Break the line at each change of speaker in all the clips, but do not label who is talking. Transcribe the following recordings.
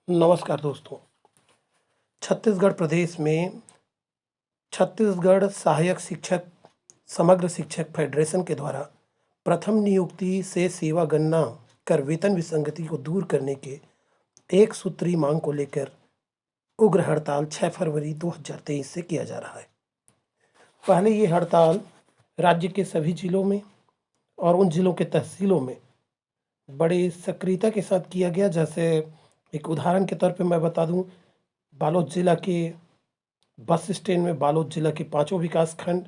नमस्कार दोस्तों। छत्तीसगढ़ प्रदेश में छत्तीसगढ़ सहायक शिक्षक समग्र शिक्षक फेडरेशन के द्वारा प्रथम नियुक्ति से सेवा गणना कर वेतन विसंगति को दूर करने के एक सूत्री मांग को लेकर उग्र हड़ताल 6 फरवरी 2023 से किया जा रहा है। पहले ये हड़ताल राज्य के सभी जिलों में और उन जिलों के तहसीलों में बड़ी सक्रियता के साथ किया गया। जैसे एक उदाहरण के तौर पे मैं बता दूं, बालोद जिला के बस स्टैंड में बालोद जिला के पांचों विकास खंड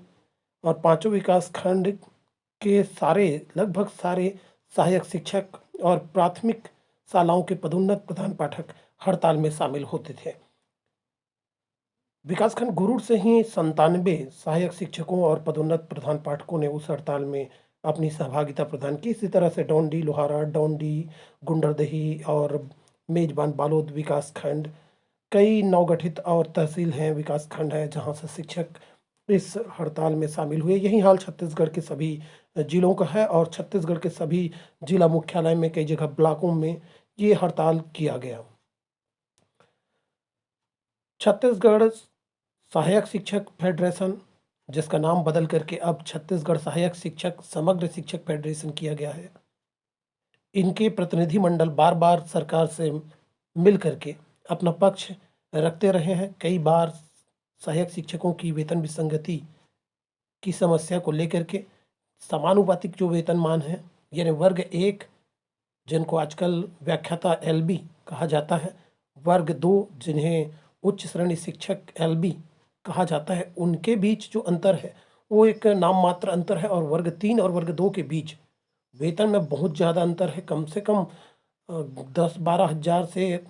और पांचों विकास खंड के लगभग सारे सहायक शिक्षक और प्राथमिक शालाओं के पदोन्नत प्रधान पाठक हड़ताल में शामिल होते थे। विकासखंड गुरूर से ही 97 सहायक शिक्षकों और पदोन्नत प्रधान पाठकों ने उस हड़ताल में अपनी सहभागिता प्रदान की। इसी तरह से डौंडी लोहारा, डौंडी, गुंडरदही और मेजबान बालोद विकास खंड, कई नवगठित और तहसील हैं, विकास खंड है जहां से शिक्षक इस हड़ताल में शामिल हुए। यही हाल छत्तीसगढ़ के सभी जिलों का है और छत्तीसगढ़ के सभी जिला मुख्यालय में कई जगह ब्लॉकों में ये हड़ताल किया गया। छत्तीसगढ़ सहायक शिक्षक फेडरेशन, जिसका नाम बदल करके अब छत्तीसगढ़ सहायक शिक्षक समग्र शिक्षक फेडरेशन किया गया है, इनके प्रतिनिधि मंडल बार बार सरकार से मिल करके अपना पक्ष रखते रहे हैं। कई बार सहायक शिक्षकों की वेतन विसंगति की समस्या को लेकर के समानुपातिक जो वेतनमान है, यानी वर्ग 1 जिनको आजकल व्याख्याता LB कहा जाता है, वर्ग 2 जिन्हें उच्च श्रेणी शिक्षक LB कहा जाता है, उनके बीच जो अंतर है वो एक नाम मात्र अंतर है। और वर्ग 3 और वर्ग 2 के बीच वेतन में बहुत ज़्यादा अंतर है। कम से कम 10-12 हज़ार से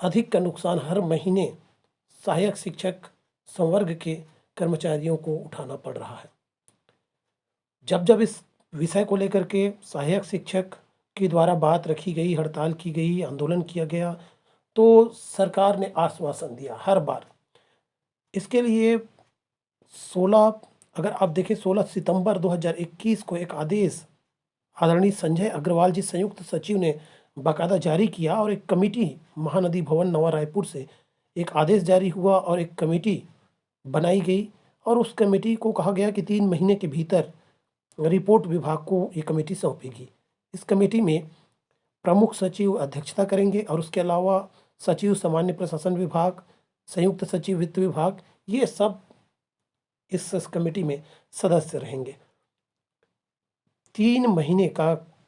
अधिक का नुकसान हर महीने सहायक शिक्षक संवर्ग के कर्मचारियों को उठाना पड़ रहा है। जब जब इस विषय को लेकर के सहायक शिक्षक के द्वारा बात रखी गई, हड़ताल की गई, आंदोलन किया गया, तो सरकार ने आश्वासन दिया हर बार। इसके लिए 16 अगर आप देखें 16 सितंबर 2021 को एक आदेश आदरणीय संजय अग्रवाल जी संयुक्त सचिव ने बाकायदा जारी किया और एक कमेटी महानदी भवन नवा रायपुर से एक आदेश जारी हुआ और एक कमेटी बनाई गई और उस कमेटी को कहा गया कि 3 महीने के भीतर रिपोर्ट विभाग को ये कमेटी सौंपेगी। इस कमेटी में प्रमुख सचिव अध्यक्षता करेंगे और उसके अलावा सचिव सामान्य प्रशासन विभाग, संयुक्त सचिव वित्त विभाग, ये सब इस कमेटी में सदस्य रहेंगे। 3 महीने का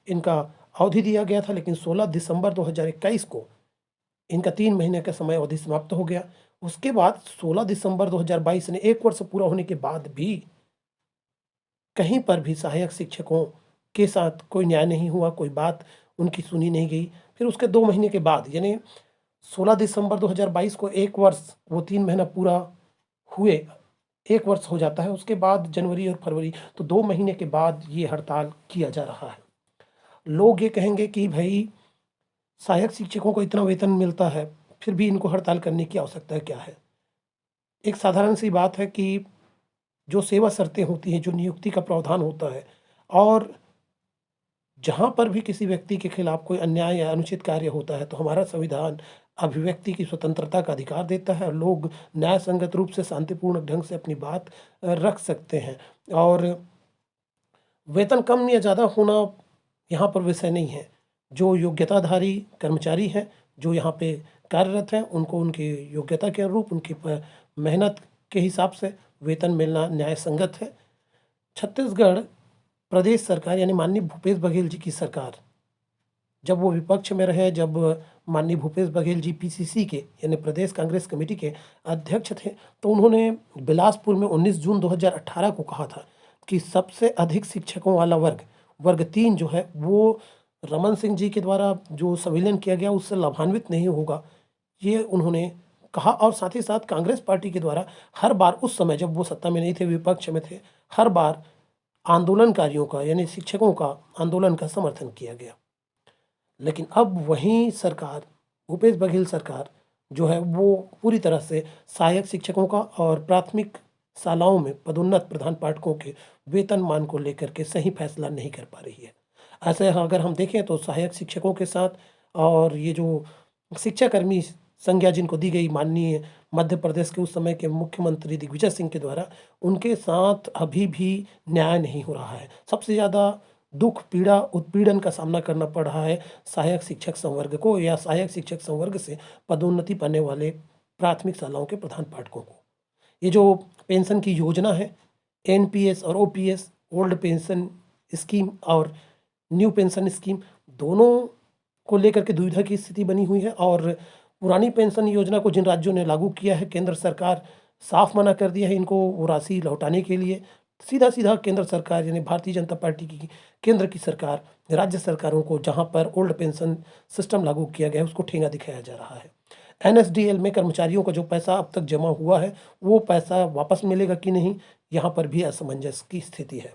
इनका अवधि दिया गया था, लेकिन 16 दिसंबर 2021 को इनका 3 महीने का समय अवधि समाप्त हो गया। उसके बाद 16 दिसंबर 2022 ने 1 वर्ष पूरा होने के बाद भी कहीं पर भी सहायक शिक्षकों के साथ कोई न्याय नहीं हुआ, कोई बात उनकी सुनी नहीं गई। फिर उसके 2 महीने के बाद यानी 16 दिसंबर 2022 को 1 वर्ष, वो 3 महीना पूरा हुए 1 वर्ष हो जाता है। उसके बाद जनवरी और फरवरी, तो 2 महीने के बाद ये हड़ताल किया जा रहा है। लोग ये कहेंगे कि भाई सहायक शिक्षकों को इतना वेतन मिलता है, फिर भी इनको हड़ताल करने की आवश्यकता क्या है? एक साधारण सी बात है कि जो सेवा शर्तें होती हैं, जो नियुक्ति का प्रावधान होता है, और जहाँ पर भी किसी व्यक्ति के खिलाफ कोई अन्याय या अनुचित कार्य होता है, तो हमारा संविधान अभिव्यक्ति की स्वतंत्रता का अधिकार देता है और लोग न्याय संगत रूप से शांतिपूर्ण ढंग से अपनी बात रख सकते हैं। और वेतन कम या ज़्यादा होना यहाँ पर विषय नहीं है। जो योग्यताधारी कर्मचारी हैं, जो यहाँ पे कार्यरत हैं, उनको उनकी योग्यता के अनुरूप, उनकी मेहनत के हिसाब से वेतन मिलना न्याय संगत है। छत्तीसगढ़ प्रदेश सरकार यानी माननीय भूपेश बघेल जी की सरकार, जब वो विपक्ष में रहे, जब माननीय भूपेश बघेल जी PCC के यानी प्रदेश कांग्रेस कमेटी के अध्यक्ष थे, तो उन्होंने बिलासपुर में 19 जून 2018 को कहा था कि सबसे अधिक शिक्षकों वाला वर्ग 3 जो है वो रमन सिंह जी के द्वारा जो संविलियन किया गया उससे लाभान्वित नहीं होगा, ये उन्होंने कहा। और साथ ही साथ कांग्रेस पार्टी के द्वारा हर बार, उस समय जब वो सत्ता में नहीं थे, विपक्ष में थे, हर बार आंदोलनकारियों का यानी शिक्षकों का आंदोलन का समर्थन किया गया। लेकिन अब वही सरकार, भूपेश बघेल सरकार जो है, वो पूरी तरह से सहायक शिक्षकों का और प्राथमिक शालाओं में पदोन्नत प्रधान पाठकों के वेतनमान को लेकर के सही फैसला नहीं कर पा रही है। ऐसे अगर हम देखें तो सहायक शिक्षकों के साथ और ये जो शिक्षाकर्मी संज्ञा जिनको दी गई माननीय मध्य प्रदेश के उस समय के मुख्यमंत्री दिग्विजय सिंह के द्वारा, उनके साथ अभी भी न्याय नहीं हो रहा है। सबसे ज़्यादा दुःख, पीड़ा, उत्पीड़न का सामना करना पड़ रहा है सहायक शिक्षक संवर्ग को या सहायक शिक्षक संवर्ग से पदोन्नति पाने वाले प्राथमिक शालाओं के प्रधान पाठकों को। ये जो पेंशन की योजना है, एनपीएस और ओपीएस, ओल्ड पेंशन स्कीम और न्यू पेंशन स्कीम, दोनों को लेकर के दुविधा की स्थिति बनी हुई है। और पुरानी पेंशन योजना को जिन राज्यों ने लागू किया है, केंद्र सरकार साफ मना कर दिया है इनको वो राशि लौटाने के लिए। सीधा-सीधा केंद्र सरकार यानी भारतीय जनता पार्टी की केंद्र की सरकार, राज्य सरकारों को जहाँ पर ओल्ड पेंशन सिस्टम लागू किया गया है उसको ठेंगा दिखाया जा रहा है। एनएसडीएल में कर्मचारियों का जो पैसा अब तक जमा हुआ है, वो पैसा वापस मिलेगा कि नहीं, यहाँ पर भी असमंजस की स्थिति है।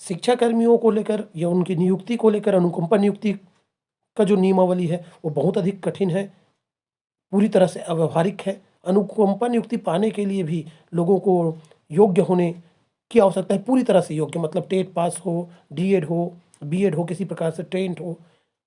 शिक्षा कर्मियों को लेकर या उनकी नियुक्ति को लेकर अनुकंपा नियुक्ति का जो नियमावली है, वो बहुत अधिक कठिन है, पूरी तरह से अव्यावहारिक है। अनुकंपा नियुक्ति पाने के लिए भी लोगों को योग्य होने की आवश्यकता है, पूरी तरह से योग्य, मतलब टेट पास हो, डीएड हो, बीएड हो, किसी प्रकार से ट्रेंड हो,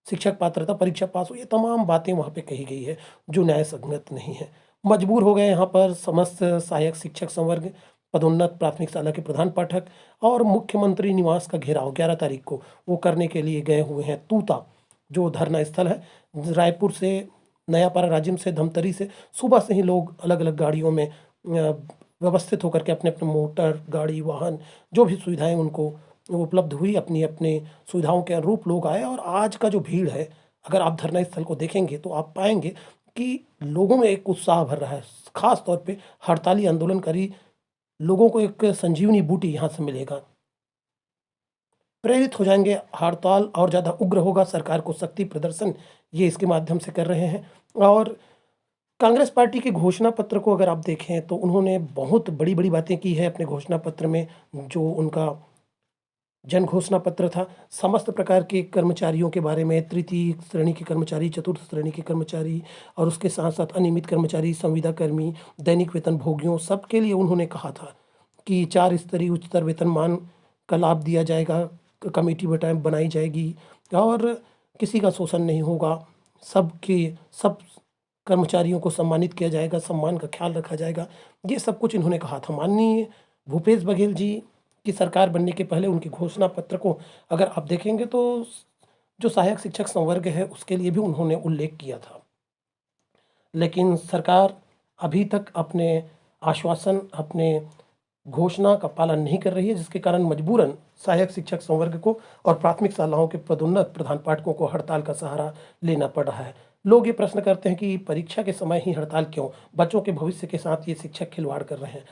शिक्षक पात्रता परीक्षा पास हो, ये तमाम बातें वहाँ पे कही गई है जो न्याय संगत नहीं है। मजबूर हो गए यहाँ पर समस्त सहायक शिक्षक संवर्ग, पदोन्नत प्राथमिक शाला के प्रधान पाठक, और मुख्यमंत्री निवास का घेराव 11 तारीख को वो करने के लिए गए हुए हैं। तूता जो धरना स्थल है, रायपुर से, नयापारा राजिम से, धमतरी से सुबह से ही लोग अलग अलग गाड़ियों में व्यवस्थित होकर के अपने अपने मोटर गाड़ी वाहन जो भी सुविधाएं उनको उपलब्ध हुई, अपनी अपनी सुविधाओं के अनुरूप लोग आए। और आज का जो भीड़ है, अगर आप धरना स्थल को देखेंगे तो आप पाएंगे कि लोगों में एक उत्साह भर रहा है। खास तौर पे हड़ताली आंदोलनकारी लोगों को एक संजीवनी बूटी यहाँ से मिलेगा, प्रेरित हो जाएंगे, हड़ताल और ज़्यादा उग्र होगा, सरकार को शक्ति प्रदर्शन ये इसके माध्यम से कर रहे हैं। और कांग्रेस पार्टी के घोषणा पत्र को अगर आप देखें तो उन्होंने बहुत बड़ी बड़ी बातें की है अपने घोषणा पत्र में। जो उनका जन घोषणा पत्र था, समस्त प्रकार के कर्मचारियों के बारे में, तृतीय श्रेणी के कर्मचारी, चतुर्थ श्रेणी के कर्मचारी और उसके साथ साथ अनियमित कर्मचारी, संविदा कर्मी, दैनिक वेतन भोगियों, सबके लिए उन्होंने कहा था कि 4 स्तरीय उच्चतर वेतनमान का लाभ दिया जाएगा, कमेटी बनाई जाएगी और किसी का शोषण नहीं होगा, सब कर्मचारियों को सम्मानित किया जाएगा, सम्मान का ख्याल रखा जाएगा। ये सब कुछ इन्होंने कहा था। माननीय भूपेश बघेल जी की सरकार बनने के पहले उनके घोषणा पत्र को अगर आप देखेंगे तो जो सहायक शिक्षक संवर्ग है उसके लिए भी उन्होंने उल्लेख किया था। लेकिन सरकार अभी तक अपने आश्वासन, अपने घोषणा का पालन नहीं कर रही है, जिसके कारण मजबूरन सहायक शिक्षक संवर्ग को और प्राथमिक शालाओं के पदोन्नत प्रधान पाठकों को हड़ताल का सहारा लेना पड़ रहा है। लोग ये प्रश्न करते हैं कि परीक्षा के समय ही हड़ताल क्यों? बच्चों के भविष्य के साथ ये शिक्षक खिलवाड़ कर रहे हैं।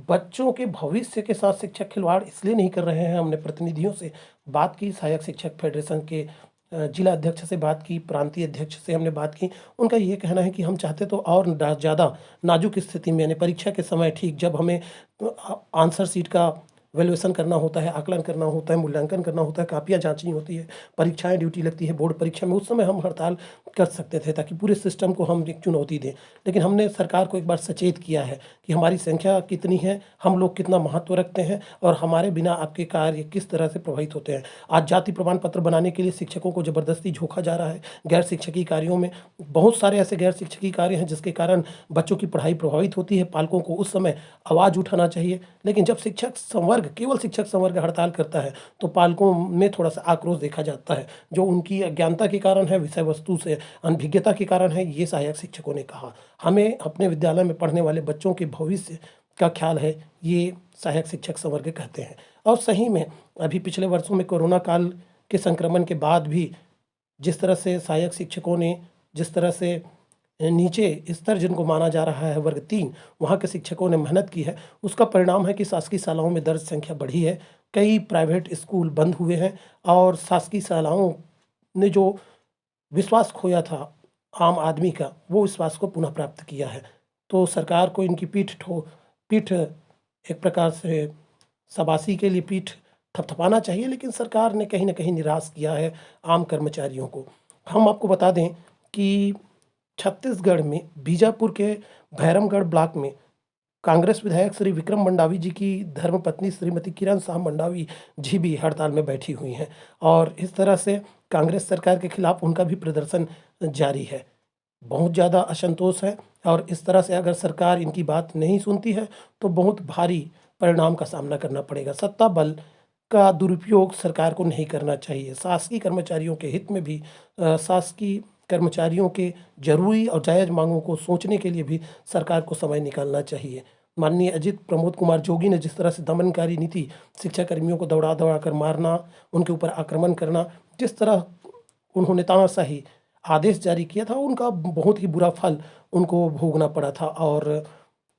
बच्चों के भविष्य के साथ शिक्षक खिलवाड़ इसलिए नहीं कर रहे हैं, हमने प्रतिनिधियों से बात की, सहायक शिक्षक फेडरेशन के जिला अध्यक्ष से बात की, प्रांतीय अध्यक्ष से हमने बात की। उनका ये कहना है कि हम चाहते तो और ज़्यादा नाजुक स्थिति में, यानी परीक्षा के समय ठीक जब हमें आंसर शीट का वैल्यूएशन करना होता है, आकलन करना होता है, मूल्यांकन करना होता है, कापियाँ जांचनी होती है, परीक्षाएं ड्यूटी लगती है बोर्ड परीक्षा में, उस समय हम हड़ताल कर सकते थे ताकि पूरे सिस्टम को हम एक चुनौती दें। लेकिन हमने सरकार को एक बार सचेत किया है कि हमारी संख्या कितनी है, हम लोग कितना महत्व रखते हैं और हमारे बिना आपके कार्य किस तरह से प्रभावित होते हैं। आज जाति प्रमाण पत्र बनाने के लिए शिक्षकों को ज़बरदस्ती झोंका जा रहा है। गैर शिक्षकीय कार्यों में बहुत सारे ऐसे गैर शिक्षकीय कार्य हैं जिसके कारण बच्चों की पढ़ाई प्रभावित होती है। पालकों को उस समय आवाज़ उठाना चाहिए। लेकिन जब शिक्षक संवर्ग, केवल शिक्षक संवर्ग हड़ताल करता है तो पालकों में थोड़ा सा आक्रोश देखा जाता है, जो उनकी अज्ञानता के कारण है, विषय वस्तु से अनभिज्ञता के कारण है, ये सहायक शिक्षकों ने कहा। हमें अपने विद्यालय में पढ़ने वाले बच्चों के भविष्य का ख्याल है, ये सहायक शिक्षक संवर्ग कहते हैं। और सही में अभी पिछले वर्षों में कोरोना काल के संक्रमण के बाद भी जिस तरह से सहायक शिक्षकों ने, जिस तरह से नीचे स्तर जिनको माना जा रहा है वर्ग 3, वहाँ के शिक्षकों ने मेहनत की है, उसका परिणाम है कि शासकीय शालाओं में दर्ज संख्या बढ़ी है। कई प्राइवेट स्कूल बंद हुए हैं और शासकीय शालाओं ने जो विश्वास खोया था आम आदमी का, वो विश्वास को पुनः प्राप्त किया है। तो सरकार को इनकी पीठ एक प्रकार से शाबाशी के लिए पीठ थपथपाना चाहिए, लेकिन सरकार ने कहीं न कहीं निराश किया है आम कर्मचारियों को। हम आपको बता दें कि छत्तीसगढ़ में बीजापुर के भैरमगढ़ ब्लॉक में कांग्रेस विधायक श्री विक्रम मंडावी जी की धर्मपत्नी श्रीमती किरण साह मंडावी जी भी हड़ताल में बैठी हुई हैं और इस तरह से कांग्रेस सरकार के खिलाफ उनका भी प्रदर्शन जारी है। बहुत ज़्यादा असंतोष है और इस तरह से अगर सरकार इनकी बात नहीं सुनती है तो बहुत भारी परिणाम का सामना करना पड़ेगा। सत्ता बल का दुरुपयोग सरकार को नहीं करना चाहिए। शासकीय कर्मचारियों के हित में भी शासकीय कर्मचारियों के ज़रूरी और जायज़ मांगों को सोचने के लिए भी सरकार को समय निकालना चाहिए। माननीय अजित प्रमोद कुमार जोगी ने जिस तरह से दमनकारी नीति, शिक्षा कर्मियों को दौड़ा दौड़ा कर मारना, उनके ऊपर आक्रमण करना, जिस तरह उन्होंने तानाशाही आदेश जारी किया था, उनका बहुत ही बुरा फल उनको भोगना पड़ा था। और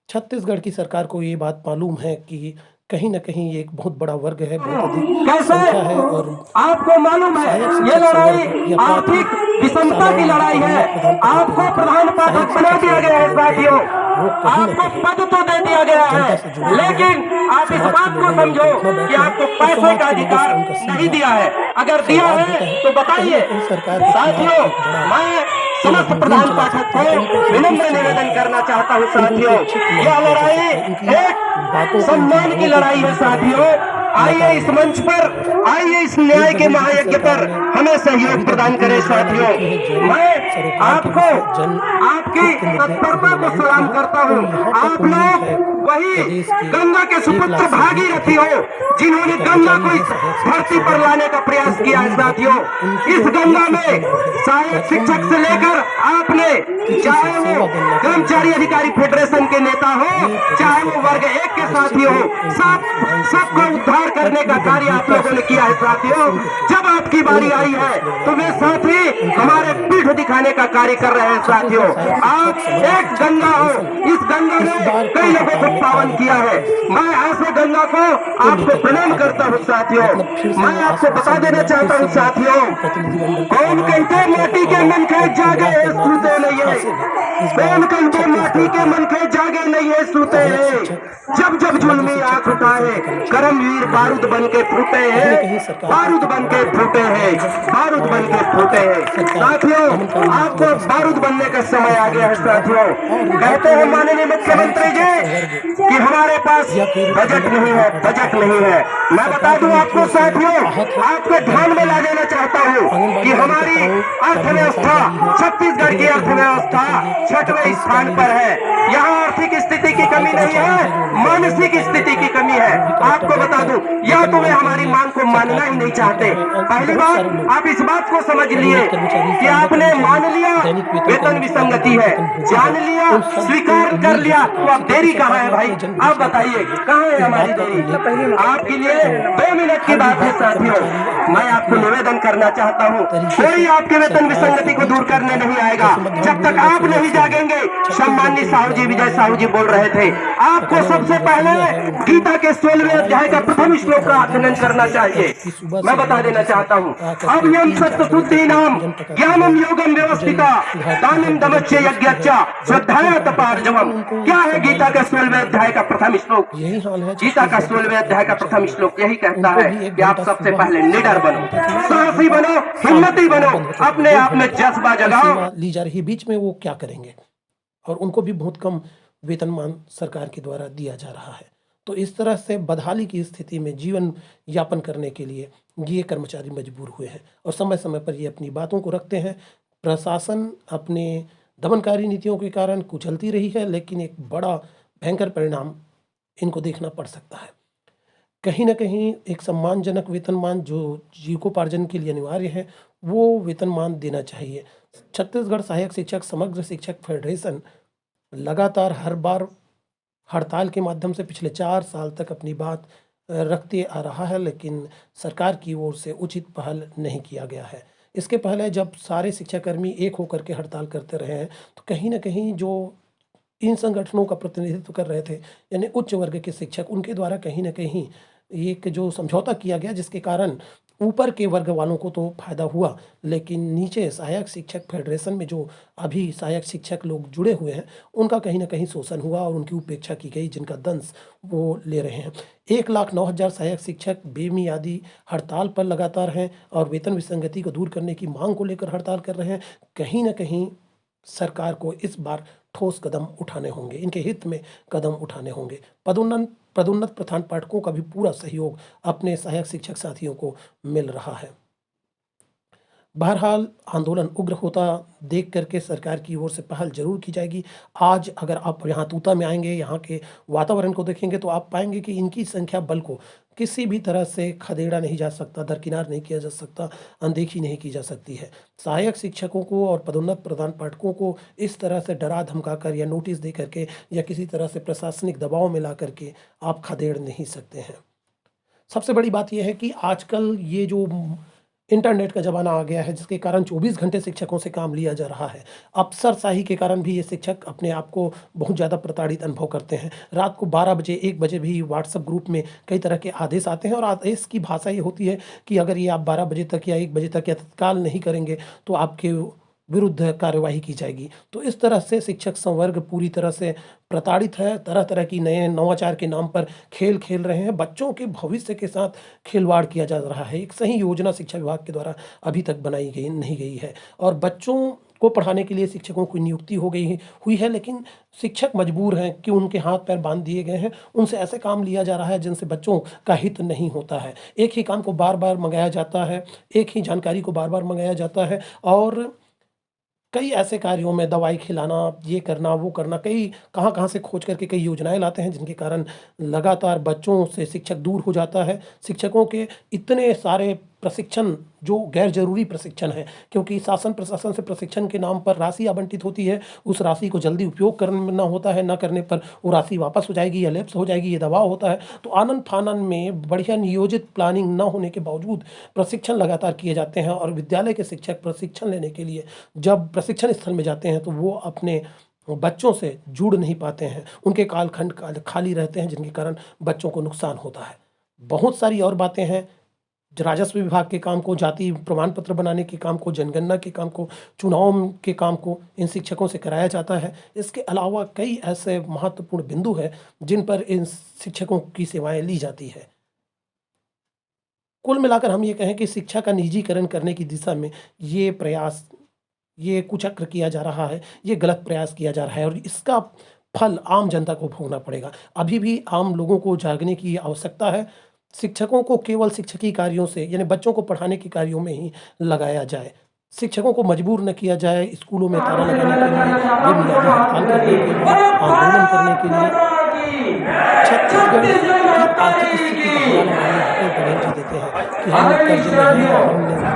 छत्तीसगढ़ की सरकार को ये बात मालूम है कि कहीं न कहीं ये एक बहुत बड़ा वर्ग है, बहुत अधिक
कैसे
संख्या है और
आपको मालूम है
सहायक
ये
शिक्षक
लड़ाई
संवर्ग या
आर्थिक
प्राथमिक
विषमता की
शालाओं में जो
लड़ाई है।
प्रोन्नत प्रधान पाठक के
आपको
होते हैं,
प्रधान
सहायक
पाठक बना
शिक्षक
दिया
संवर्ग
गया
के
है
जो वर्ग
साथियों,
है, वो कहीं न
आपको
कहीं
पद तो दे दिया गया
जनता से जुड़े
है,
हुए हैं।
लेकिन आप इस
समाज के
बात को
लोगों ने
समझो
उनके उठना
कि
बैठना
आपको
और
पैसे
समाज
का
के लोगों से
अधिकार
उनका
नहीं
सीधा
दिया है। अगर दिया
संवाद होता
है
है,
तो
तो कहीं न
बताइए।
कहीं सरकार के खिलाफ
साथियों,
एक बड़ा
मैं
ये
समस्त
मुहिम
प्रधान
चला
पाठक
सकते
को
हैं। उनको
विनम्र
संतुष्ट नहीं
निवेदन
किया जा
करना
सकता,
चाहता हूँ
उनको
साथियों,
उपेक्षित नहीं
यह
किया जा
लड़ाई
सकता, उनकी
एक
बातों को, उनकी
सम्मान की
मांगों को
लड़ाई है
पूरी तरह
साथियों।
से
आइए
नकारा
इस
नहीं जा
मंच पर,
सकता है।
आइए इस
एक
न्याय के
बघेल जी की
महायज्ञ
सरकार
पर
ने
हमें
अभी
सहयोग
तक
प्रदान
जितनी
करें
योजनाएं
साथियों।
लागू की है, जन
मैं
सरोकार के
आपको
विषय, जन
आपकी
हित के मुद्दे
तत्परता
उन्होंने
को
लागू किए
सलाम
हैं।
करता
तो
हूँ।
यहाँ तक
आप
उम्मीद है
लोग वही
प्रदेश के
गंगा के
1 लाख
सुपुत्र
से भी
भागीरथी
अधिक
हो
जो
जिन्होंने गंगा
कर्मचारी
को
हैं
इस
सहायक शिक्षक
धरती पर
संवर्ग,
लाने का प्रयास
उनको
किया है
उम्मीद है
साथियों।
कि उनकी
इस
जो
गंगा
एक
में
सूत्र है,
सहायक
प्रथम
शिक्षक से
वेतन
लेकर आपने,
तिथि से
चाहे वो
सेवा गणना का वेतन
कर्मचारी अधिकारी
विसंगति को दूर
फेडरेशन के
करें।
नेता हो,
ये प्रदेश
चाहे वो वर्ग
सरकार
एक के साथी
निश्चित
हो,
ही उनकी
सब
मांग को
सबको
सुनेगी
उद्धार
और
करने का
पूरी
कार्य आप
गंभीरता
लोगों
से
ने किया है
उनकी बात को
साथियों।
सुन करके
जब आपकी
कोई
बारी
ना कोई
आई है
ठोस
तो
निर्णय
वे
जरूर
साथी
उनके द्वारा
हमारे
लिया
पीठ
जाएगा।
दिखाने का कार्य कर रहे हैं साथियों।
छत्तीसगढ़ सहायक शिक्षक
आप
समग्र
एक
शिक्षक
गंगा हो,
फेडरेशन
इस गंगा
इस
ने
बार
कई
के
लोगों को
हड़ताल में
पावन
आगे
किया
का
है।
परिस्थिति
मैं ऐसे गंगा को
को
आपको
लेकर के
प्रणाम
आगे
करता हूँ
बढ़ेगी।
साथियों।
मतलब फिर से
मैं
वो
आपको बता
आश्वासन
देना
देना, फिर
चाहता
से
हूँ
वो
साथियों,
प्रतिनिधिमंडल के
कौन
आह्वान
कहते
अध्यक्षों
माटी
का
के
आह्वान
मन खे
को
जागे
गुमराह करना,
सुते
इस
नहीं है।
झांसे में इस
कौन
बार
कहते माटी
छत्तीसगढ़
के
के
मन खे जागे नहीं है सुते
सहायक
हैं।
शिक्षक
जब जब
समग्र
जुल्मी
शिक्षक
आंख
फेडरेशन
उठाए
के कर्मचारी
कर्मवीर
नहीं
बारूद
आए
बन
हैं।
के फूटे
कहीं न
हैं,
कहीं सरकार को
बारूद
एक
बन
बड़ा
के
कदम
फूटे
उठाना
हैं,
होगा
बारूद बन के
और तब
फूटे
तक
हैं।
सरकार
साथियों,
दमनकारी नीतियों
आपको
का
बारूद
सफाया
बनने
कर
का समय आ गया
किसानों,
है
चुनावों
साथियों।
और
कहते हैं
वर्तमान
माननीय
सहायक
मुख्यमंत्री
शिक्षक संवर्ग
जी कि हमारे पास
या फिर
बजट
अधीनस्थ
नहीं है,
प्रधान पाठक के
बजट नहीं
कर्मचारी
है। मैं बता
सरकार की
दूं आपको
नीतियों से
साथियों,
आहत है,
आपके ध्यान में
बल्कि
ला देना चाहता हूं कि
आंगनबाड़ी
हमारी
कार्यकर्ताओं का भी हड़ताल
अर्थव्यवस्था,
जारी है।
छत्तीसगढ़
कहीं
की
न कहीं आप
अर्थव्यवस्था
देखेंगे जो
6वें स्थान
अंशकालीन
पर है। यहाँ आर्थिक स्थिति की
सफाई
कमी नहीं
कर्मचारी
है,
है, जो विद्यालयों में
मानसिक स्थिति
कार्यरत है,
की कमी है।
वो भी कलेक्टर
आपको बता
बैठकर
दूं, या तो वे
वेतनमान के
हमारी
लिए
मांग को
सरकार
मानना ही
की
नहीं
नीतियों
चाहते।
पर हैं।
पहली
बहुत सारे
बात,
लोग
आप इस बात को समझ लिए
पदोन्नत कर्मचारी,
कि
सहायक
आपने
कर्मचारी,
मान लिया
दैनिक वेतन
वेतन
कर्मचारी जो
विसंगति
दैनिक
है,
वेतन भोगी
जान
है,
लिया,
उन सबको
स्वीकार कर
उम्मीद है
लिया, तो
सरकार से,
अब
क्योंकि
देरी कहाँ
सरकार
है
ने
भाई?
अपने जन
आप
घोषणा
बताइए
पत्र में
कहाँ है
इस
हमारी
बात का
देरी?
उल्लेख किया है
आपके लिए
कि
2 मिनट की
हर
बात है
विभाग के
साथियों।
कर्मचारी अपने
मैं आपको
अपने
निवेदन करना चाहता हूँ,
तरीके
कोई
से
आपके वेतन
सरकार से
विसंगति को
बीच
दूर करने
उनका,
नहीं आएगा
जैसे मध्याह्न
जब तक
भोजन का
आप नहीं
सुलभ नहीं है।
जागेंगे।
छत्तीसगढ़
सम्मानित
के
साहू जी,
विद्यालयों
विजय
में
साहू
जो
जी बोल
मध्याह्न
रहे थे।
भोजन
आपको
पकाने वाली
सबसे पहले
रसोइया है, उनको
गीता के 16वें
ढाई
अध्याय का
1500
प्रथम
रुपये
श्लोक
का
का
मानदेय
अध्ययन
मासिक
करना
दिया जाता है
चाहिए।
कि सुबह
मैं
से
बता
9
देना
बजे से
चाहता हूँ,
आकर
अब
के
यम
3-4 बजे तक वो
सत्य
भोजन पकाती है,
ज्ञानम योगम
भोजन
व्यवस्थिता
सुधारती है,
दानम
भोजन
दमच्य
परोसती है,
यज्ञच्चा
बहुत कठिन
श्रद्धाया
काम होता है, लेकिन
तपार्जवम।
उनको
क्या है
सम्मान
गीता का
भाव से
16वें
अपमान
अध्याय
किया
का
जाता है।
प्रथम श्लोक?
यही हाल है
गीता का
छत्तीसगढ़ के
16वें
सरकारी
अध्याय का प्रथम
कर्मचारियों का।
श्लोक यही कहता
उनको
है
भी 1
कि आप
घंटा
सबसे
सुबह
पहले निडर
सेवा
बनो,
होती थी और 1
साहसी
घंटा
बनो,
शाम को
हिम्मती
सेवा
बनो,
बंद होता था।
अपने
2
आप में
घंटे
जज्बा
की
जगाओ।
सेवा ली जा रही है, बीच में वो क्या करेंगे? और उनको भी बहुत कम वेतनमान सरकार के द्वारा दिया जा रहा है। तो इस तरह से बदहाली की स्थिति में जीवन यापन करने के लिए ये कर्मचारी मजबूर हुए हैं और समय समय पर ये अपनी बातों को रखते हैं। प्रशासन अपने दमनकारी नीतियों के कारण कुचलती रही है, लेकिन एक बड़ा भयंकर परिणाम इनको देखना पड़ सकता है। कहीं न कहीं एक सम्मानजनक वेतनमान जो जीविकोपार्जन के लिए अनिवार्य है, वो वेतनमान देना चाहिए। छत्तीसगढ़ सहायक शिक्षक समग्र शिक्षक फेडरेशन लगातार हर बार हड़ताल के माध्यम से पिछले 4 साल तक अपनी बात रखते आ रहा है, लेकिन सरकार की ओर से उचित पहल नहीं किया गया है। इसके पहले जब सारे शिक्षाकर्मी एक होकर के हड़ताल करते रहे हैं, तो कहीं न कहीं जो इन संगठनों का प्रतिनिधित्व कर रहे थे, यानी उच्च वर्ग के शिक्षक, उनके द्वारा कहीं न कहीं एक जो समझौता किया गया, जिसके कारण ऊपर के वर्ग वालों को तो फ़ायदा हुआ, लेकिन नीचे सहायक शिक्षक फेडरेशन में जो अभी सहायक शिक्षक लोग जुड़े हुए हैं, उनका कहीं न कहीं शोषण हुआ और उनकी उपेक्षा की गई, जिनका दंश वो ले रहे हैं। 1,09,000 सहायक शिक्षक बेमियादी हड़ताल पर लगातार हैं और वेतन विसंगति को दूर करने की मांग को लेकर हड़ताल कर रहे हैं। कहीं न कहीं सरकार को इस बार ठोस कदम उठाने होंगे, इनके हित में कदम उठाने होंगे। पदोन्नत प्रधान पाठकों का भी पूरा सहयोग अपने सहायक शिक्षक साथियों को मिल रहा है। बहरहाल आंदोलन उग्र होता देख करके सरकार की ओर से पहल ज़रूर की जाएगी। आज अगर आप यहाँ तूता में आएँगे, यहाँ के वातावरण को देखेंगे तो आप पाएँगे कि इनकी संख्या बल को किसी भी तरह से खदेड़ा नहीं जा सकता, दरकिनार नहीं किया जा सकता, अनदेखी नहीं की जा सकती है। सहायक शिक्षकों को और पदोन्नत प्रधान पाठकों को इस तरह से डरा धमका कर या नोटिस दे करके या किसी तरह से प्रशासनिक दबाव में ला करके आप खदेड़ नहीं सकते हैं। सबसे बड़ी बात ये है कि आजकल ये जो इंटरनेट का ज़माना आ गया है, जिसके कारण 24 घंटे शिक्षकों से काम लिया जा रहा है। अफसरशाही के कारण भी ये शिक्षक अपने आप को बहुत ज़्यादा प्रताड़ित अनुभव करते हैं। रात को 12 बजे, 1 बजे भी व्हाट्सएप ग्रुप में कई तरह के आदेश आते हैं और आदेश की भाषा ये होती है कि अगर ये आप 12 बजे तक या 1 बजे तक या तत्काल नहीं करेंगे तो आपके विरुद्ध कार्यवाही की जाएगी। तो इस तरह से शिक्षक संवर्ग पूरी तरह से प्रताड़ित है, तरह-तरह की नए नवाचार के नाम पर खेल खेल रहे हैं। बच्चों के भविष्य के साथ खिलवाड़ किया जा रहा है। एक सही योजना शिक्षा विभाग के द्वारा अभी तक बनाई गई नहीं गई है और बच्चों को पढ़ाने के लिए शिक्षकों की नियुक्ति हुई है, लेकिन शिक्षक मजबूर हैं कि उनके हाथ पैर बांध दिए गए हैं। उनसे ऐसे काम लिया जा रहा है जिनसे बच्चों का हित नहीं होता है। एक ही काम को बार-बार मँगाया जाता है, एक ही जानकारी को बार-बार मँगाया जाता है और कई ऐसे कार्यों में दवाई खिलाना, ये करना, वो करना, कई कहाँ-कहाँ से खोज करके कई योजनाएँ लाते हैं, जिनके कारण लगातार बच्चों से शिक्षक दूर हो जाता है। शिक्षकों के इतने सारे प्रशिक्षण जो गैर ज़रूरी प्रशिक्षण हैं, क्योंकि शासन प्रशासन से प्रशिक्षण के नाम पर राशि आवंटित होती है, उस राशि को जल्दी उपयोग करना होता है, ना करने पर वो राशि वापस हो जाएगी या लैप्स हो जाएगी, ये दबाव होता है। तो आनन-फानन में बढ़िया नियोजित प्लानिंग ना होने के बावजूद प्रशिक्षण लगातार किए जाते हैं और विद्यालय के शिक्षक प्रशिक्षण लेने के लिए जब प्रशिक्षण स्थल में जाते हैं, तो वो अपने बच्चों से जुड़ नहीं पाते हैं। उनके कालखंड खाली रहते हैं, जिनके कारण बच्चों को नुकसान होता है। बहुत सारी और बातें हैं, राजस्व विभाग के काम को, जाति प्रमाण पत्र बनाने के काम को, जनगणना के काम को, चुनाव के काम को इन शिक्षकों से कराया जाता है। इसके अलावा कई ऐसे महत्वपूर्ण बिंदु हैं जिन पर इन शिक्षकों की सेवाएँ ली जाती है। कुल मिलाकर हम ये कहें कि शिक्षा का निजीकरण करने की दिशा में ये प्रयास, ये कुचक्र किया जा रहा है, ये गलत प्रयास किया जा रहा है और इसका फल आम जनता को भोगना पड़ेगा। अभी भी आम लोगों को जागने की आवश्यकता है। शिक्षकों को केवल शिक्षकीय कार्यों से, यानी बच्चों को पढ़ाने के कार्यों में ही लगाया जाए। शिक्षकों को मजबूर न किया जाए स्कूलों में ताला लगाने के लिए, बेमियादी हड़ताल करने के लिए, आंदोलन करने के लिए। छत्तीसगढ़ की आर्थिक स्थिति का हवाला माननीय भूपेश बघेल जी देते हैं कि हम कर्ज में हैं या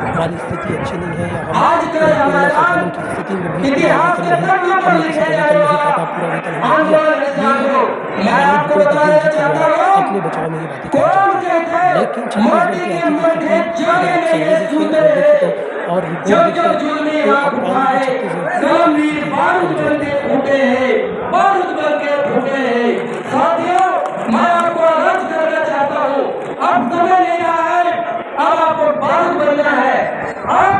हमारी स्थिति अच्छी नहीं है या हम कोरोना संक्रमण की स्थिति में भी पूरा वेतन नहीं, हमने किसी का वेतन नहीं काटा, पूरा वेतन हमने दिया। ये माननीय भूपेश बघेल जी के द्वारा अपने बचाव में ये बातें कही जाती हैं। लेकिन छत्तीसगढ़ की आर्थिक स्थिति अगर आप सर्वे देखें और रिपोर्ट देखें तो आप पाएंगे कि छत्तीसगढ़ की स्थिति कमजोर है।
साथियों, मैं आपको अर्ज करना चाहता हूँ, अब समय नहीं रहा है, अब आपको बारूद बनना है। अब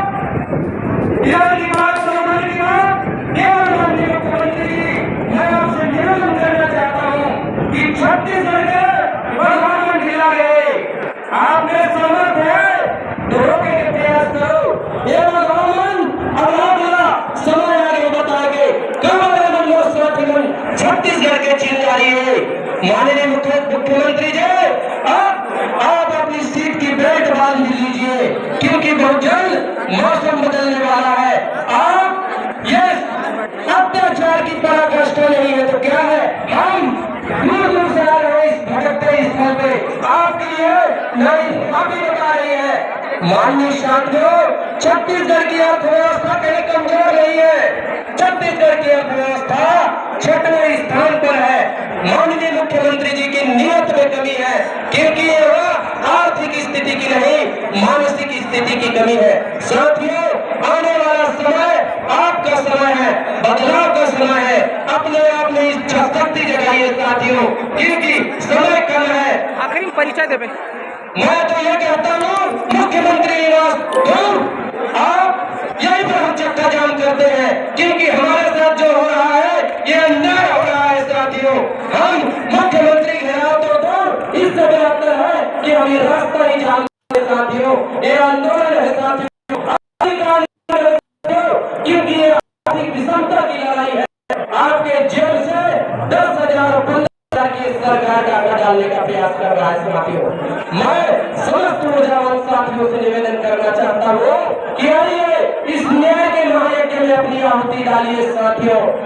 इधर की बात समझने की बात केवल माननीय मुख्यमंत्री जी, मैं आपसे निवेदन करना चाहता हूँ कि छत्तीसगढ़ के प्रधानमंत्री ढीला गए, आपने समर्थ है तो रोकने के प्रयास करो। ये भगवान अल्लाह समय आगे बताएंगे कब छत्तीसगढ़ के चिन्ह जारी है। माननीय मुख्यमंत्री जी, अब आप अपनी सीट की बेल्ट बांध लीजिए, क्योंकि बहुत जल्द मौसम बदलने वाला है। आप ये अत्याचार की पराकाष्ठ नहीं है तो क्या है, हम दूर-दूर से आ रहे हैं इस भटकते स्थल पे, आपके लिए नहीं अभी बता रही है। माननीय साथियों, छत्तीसगढ़ की अर्थव्यवस्था कहीं कमजोर नहीं है, छत्तीसगढ़ की अर्थव्यवस्था 6वें स्थान पर है। माननीय मुख्यमंत्री जी की नीयत में कमी है, क्योंकि यह आर्थिक स्थिति की नहीं, मानसिक स्थिति की कमी है। साथियों, आने वाला समय आपका समय है, बदलाव का समय है। अपने आप में इच्छा शक्ति जगाइए साथियों, क्योंकि समय कम है।
आखिरी में परिचय देवे।
मैं तो ये कहता हूँ, मुख्यमंत्री निवास दूर, आप यहीं पर हम चक्का जाम करते हैं, क्योंकि हमारे साथ जो हो रहा है ये अन्याय हो रहा है साथियों। हम मुख्यमंत्री घेराव तो दूर, इससे बेहतर है कि हम ये रास्ता ही जाम करें साथियों। ये आंदोलन है साथियों, क्योंकि ये आर्थिक विषमता की लड़ाई है। आपके जेल से 10,000 और 15,000 की सरकार का डालने का प्रयास कर रहा है साथियों। मैं समस्त ऊर्जावान साथियों से निवेदन करना चाहता हूँ कि आइए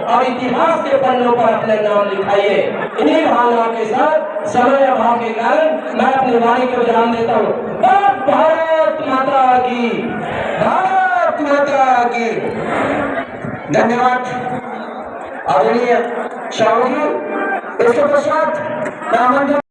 और इतिहास के पन्नों पर अपने नाम लिखाइए। इन्हीं भावनाओं के साथ समय अभाव के कारण मैं अपनी वाणी को विराम देता हूँ। भारत माता की, भारत माता की। धन्यवाद आदरणीय शाह जी। इसके पश्चात